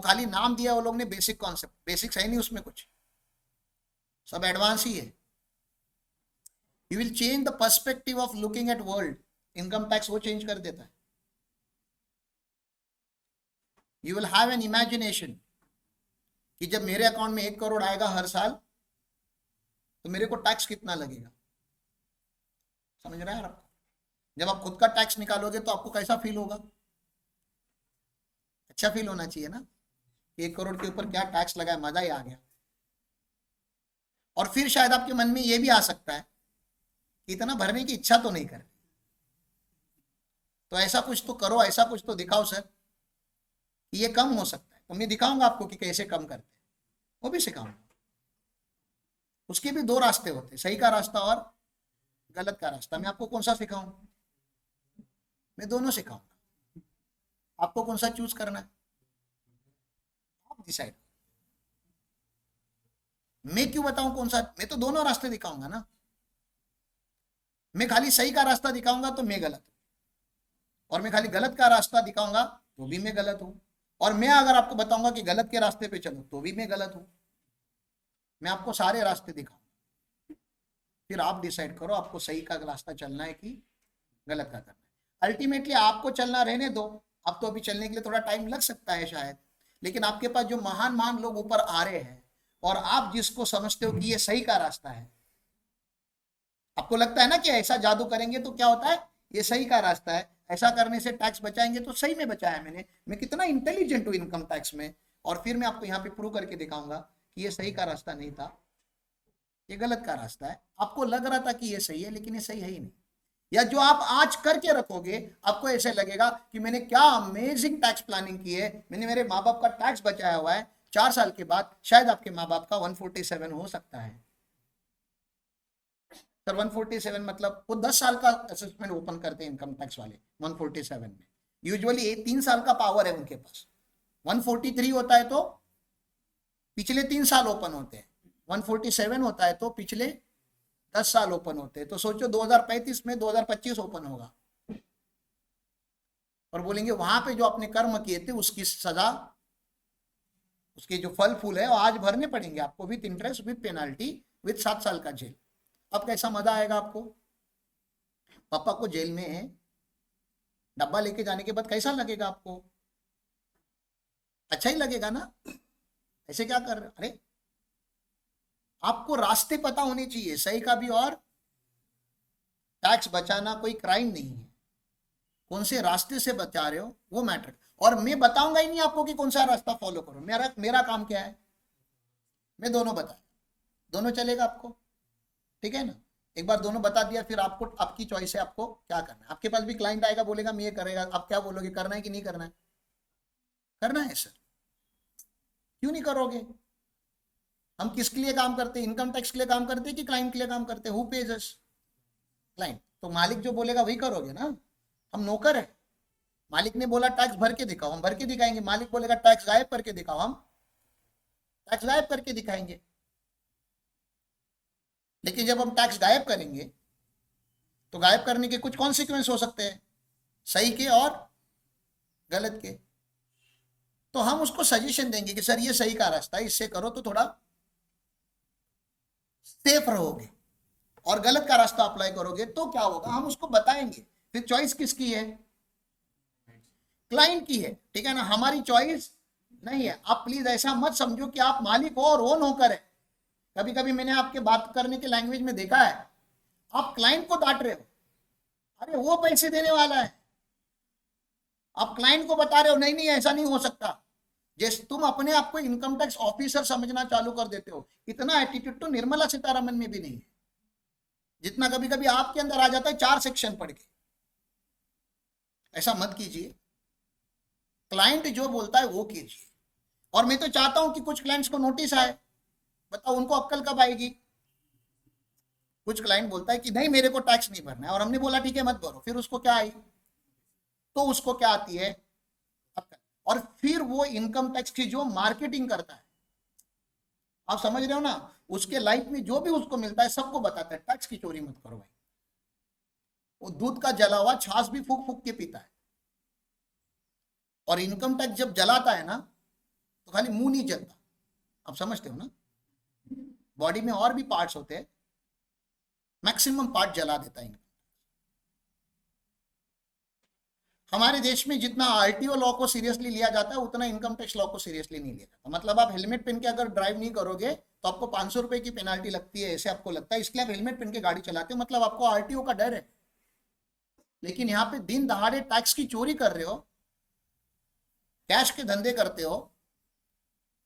वो खाली नाम दिया वो लोग ने, बेसिक कॉन्सेप्ट, बेसिक्स है नहीं उसमें कुछ, सब एडवांस ही है। You will change the perspective of looking at world. Income tax वो चेंज कर देता है। You will have an imagination कि जब मेरे अकाउंट में 1 करोड़ आएगा हर साल तो मेरे को टैक्स कितना लगेगा। समझ रहे हैं आप? जब आप खुद का टैक्स निकालोगे तो आपको कैसा फील होगा? अच्छा फील होना चाहिए ना, 1 करोड़ के ऊपर क्या टैक्स लगा है, मजा ही आ गया। और फिर शायद आपके मन में यह भी आ सकता है कि इतना भरने की इच्छा तो नहीं कर, तो ऐसा कुछ तो करो, ऐसा कुछ तो दिखाओ सर कि ये कम हो सकता है। तो मैं दिखाऊंगा आपको कि कैसे कम करते हैं, वो भी सिखाऊंगा। उसके भी 2 रास्ते होते हैं, सही का रास्ता और गलत का रास्ता। मैं आपको कौन सा सिखाऊं? मैं दोनों सिखाऊंगा। आपको कौन सा चूज करना है आप डिसाइड। मैं क्यों बताऊं कौन सा? मैं तो दोनों रास्ते दिखाऊंगा ना। मैं खाली सही का रास्ता दिखाऊंगा तो मैं गलत हूं, और मैं खाली गलत का रास्ता दिखाऊंगा तो भी मैं गलत हूं, और मैं अगर आपको बताऊंगा कि गलत के रास्ते पे चलो तो भी मैं गलत हूं। मैं आपको सारे रास्ते दिखाऊंगा, फिर आप डिसाइड करो आपको सही का रास्ता चलना है कि गलत का करना है। अल्टीमेटली आपको चलना रहने दो। अब तो अभी चलने के लिए थोड़ा टाइम लग सकता है शायद, लेकिन आपके पास जो महान महान लोग ऊपर आ रहे हैं और आप जिसको समझते हो कि ये सही का रास्ता है, आपको लगता है ना कि ऐसा जादू करेंगे तो क्या होता है, ये सही का रास्ता है, ऐसा करने से टैक्स बचाएंगे तो सही में बचाया मैंने, मैं कितना इंटेलिजेंट हूं इनकम टैक्स में। और फिर मैं आपको यहाँ पे प्रूव करके दिखाऊंगा कि ये सही का रास्ता नहीं था, ये गलत का रास्ता है। आपको लग रहा था कि ये सही है लेकिन ये सही है ही नहीं। या जो आप आज करके रखोगे आपको ऐसे लगेगा कि मैंने क्या अमेजिंग टैक्स प्लानिंग की है, मैंने मेरे माँ बाप का टैक्स बचाया हुआ है। 4 साल के बाद शायद आपके माँ बाप का 147 हो सकता है। सर 147 मतलब वो 10 साल का असेसमेंट ओपन करते हैं इनकम टैक्स वाले 147 में। यूजुअली 3 साल का पावर है उनके पास। 143 होता है तो पिछले 3 साल ओपन होते हैं, 147 होता है तो पिछले 10 साल ओपन होते हैं। तो सोचो 2035 में 2025 ओपन होगा, और बोलेंगे वहां पे जो आपने कर्म किए थे उसकी सजा, उसके जो फल फूल है वो आज भरने पड़ेंगे आपको, with interest, with penalty, with 7 साल का जेल। अब कैसा मजा आएगा आपको? पापा को जेल में डब्बा लेके जाने के बाद कैसा लगेगा आपको? अच्छा ही लगेगा ना। ऐसे क्या कर रहे? अरे आपको रास्ते पता होने चाहिए सही का भी, और टैक्स बचाना कोई क्राइम नहीं है, कौन से रास्ते से बचा रहे हो वो मैटर। और मैं बताऊंगा ही नहीं आपको कि कौन सा रास्ता फॉलो करो, मेरा काम क्या है, मैं दोनों बताया, दोनों चलेगा आपको, ठीक है ना। एक बार दोनों बता दिया फिर आपको, आपकी चॉइस है आपको क्या करना है। आपके पास भी क्लाइंट आएगा बोलेगा मैं ये करेगा, आप क्या बोलोगे, करना है कि नहीं करना है? करना है सर। क्यों नहीं करोगे? हम किसके लिए काम करते हैं? इनकम टैक्स के लिए काम करते हैं कि क्लाइंट के लिए काम करते हैं? Who page us? क्लाइंट। तो मालिक जो बोलेगा वही करोगे ना, हम नौकर है। मालिक ने बोला टैक्स भर के दिखाओ, हम भर के दिखाएंगे। मालिक बोलेगा टैक्स गायब करके दिखाओ, हम टैक्स गायब करके दिखाएंगे। लेकिन जब हम टैक्स गायब करेंगे तो गायब करने के कुछ कॉन्सिक्वेंस हो सकते हैं, सही के और गलत के। तो हम उसको सजेशन देंगे कि सर ये सही का रास्ता है, इससे करो तो थोड़ा सेफ रहोगे, और गलत का रास्ता अप्लाई करोगे तो क्या होगा हम उसको बताएंगे। फिर चॉइस किसकी है? क्लाइंट की है, ठीक है ना, हमारी चॉइस नहीं है। आप प्लीज ऐसा मत समझो कि आप मालिक हो और वो नौकर है। कभी कभी मैंने आपके बात करने के लैंग्वेज में देखा है, आप क्लाइंट को डांट रहे हो, अरे वो पैसे देने वाला है, आप क्लाइंट को बता रहे हो नहीं नहीं ऐसा नहीं हो सकता। जैसे तुम अपने आप को इनकम टैक्स ऑफिसर समझना चालू कर देते हो, इतना एटीट्यूड तो निर्मला सीतारमन में भी नहीं है जितना कभी कभी आपके अंदर आ जाता है 4 सेक्शन पढ़ के। ऐसा मत कीजिए, क्लाइंट जो बोलता है वो कीजिए। और मैं तो चाहता हूं कि कुछ क्लाइंट्स को नोटिस आए, बताओ उनको अक्कल कब आएगी? कुछ क्लाइंट बोलता है कि नहीं मेरे को टैक्स नहीं भरना है, और हमने बोला ठीक है मत भरो, फिर उसको क्या आई? तो उसको क्या आती है? अक्कल। और फिर वो इनकम टैक्स की जो मार्केटिंग करता है, आप समझ रहे हो ना, उसके लाइफ में जो भी उसको मिलता है सबको बताता है टैक्स की चोरी मत करो भाई। वो दूध का जला हुआ छाछ भी फूक फूक के पीता है। और इनकम टैक्स जब जलाता है ना तो खाली मुंह नहीं चलता, आप समझते हो ना। बॉडी में और भी पार्ट्स होते हैं, मैक्सिमम पार्ट जला देता है इनकम। हमारे देश में जितना आरटीओ लॉ को सीरियसली लिया जाता है उतना इनकम टैक्स लॉ को सीरियसली नहीं लिया जाता। मतलब आप हेलमेट पहन के अगर ड्राइव नहीं करोगे तो आपको 500 रुपए की पेनाल्टी लगती है, ऐसे आपको लगता है, इसलिए आप हेलमेट पहन के गाड़ी चलाते हो, मतलब आपको आरटीओ का डर है। लेकिन यहाँ पे दिन दहाड़े टैक्स की चोरी कर रहे हो, कैश के धंधे करते हो,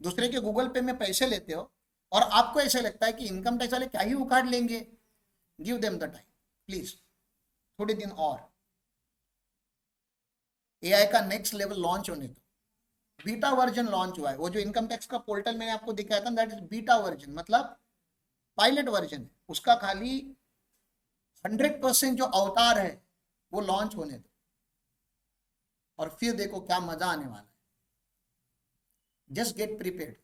दूसरे के गूगल पे में पैसे लेते हो, और आपको ऐसे लगता है कि इनकम टैक्स वाले क्या ही उखाड़ लेंगे। Give them the time please, थोड़े दिन और। एआई का नेक्स्ट लेवल लॉन्च होने दो, बीटा वर्जन लॉन्च हुआ है। वो जो इनकम टैक्स का पोर्टल मैंने आपको दिखाया था, दैट इज बीटा वर्जन, मतलब पायलट वर्जन है उसका। खाली 100% जो अवतार है वो लॉन्च होने दो, और फिर देखो क्या मजा आने वाला है। जस्ट गेट प्रिपेयर्ड,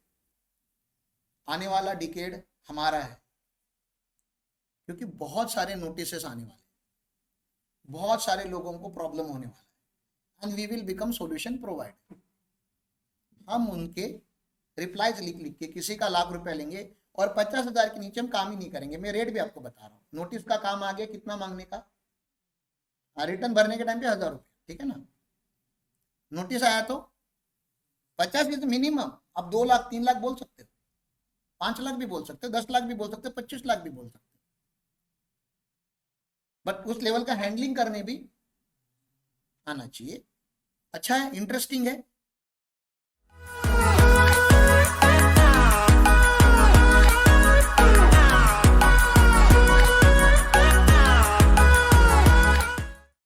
आने वाला डिकेड हमारा है, क्योंकि बहुत सारे नोटिसेस आने वाले, बहुत सारे लोगों को प्रॉब्लम होने वाला है, and we will become solution provider. हम उनके रिप्लाईज लिख लिख के किसी का ₹1,00,000 लेंगे और 50,000 के नीचे हम काम ही नहीं करेंगे। मैं रेट भी आपको बता रहा हूँ। नोटिस का काम आ गया, कितना मांगने का, रिटर्न भरने के टाइम पे ₹1,000, ठीक है ना। नोटिस आया तो 50 इज मिनिमम। आप 2 लाख 3 लाख बोल सकते हो, 5 लाख भी बोल सकते हो, 10 लाख भी बोल सकते हो, 25 लाख भी बोल सकते हो, बट उस लेवल का हैंडलिंग करने भी आना चाहिए। अच्छा है, इंटरेस्टिंग है।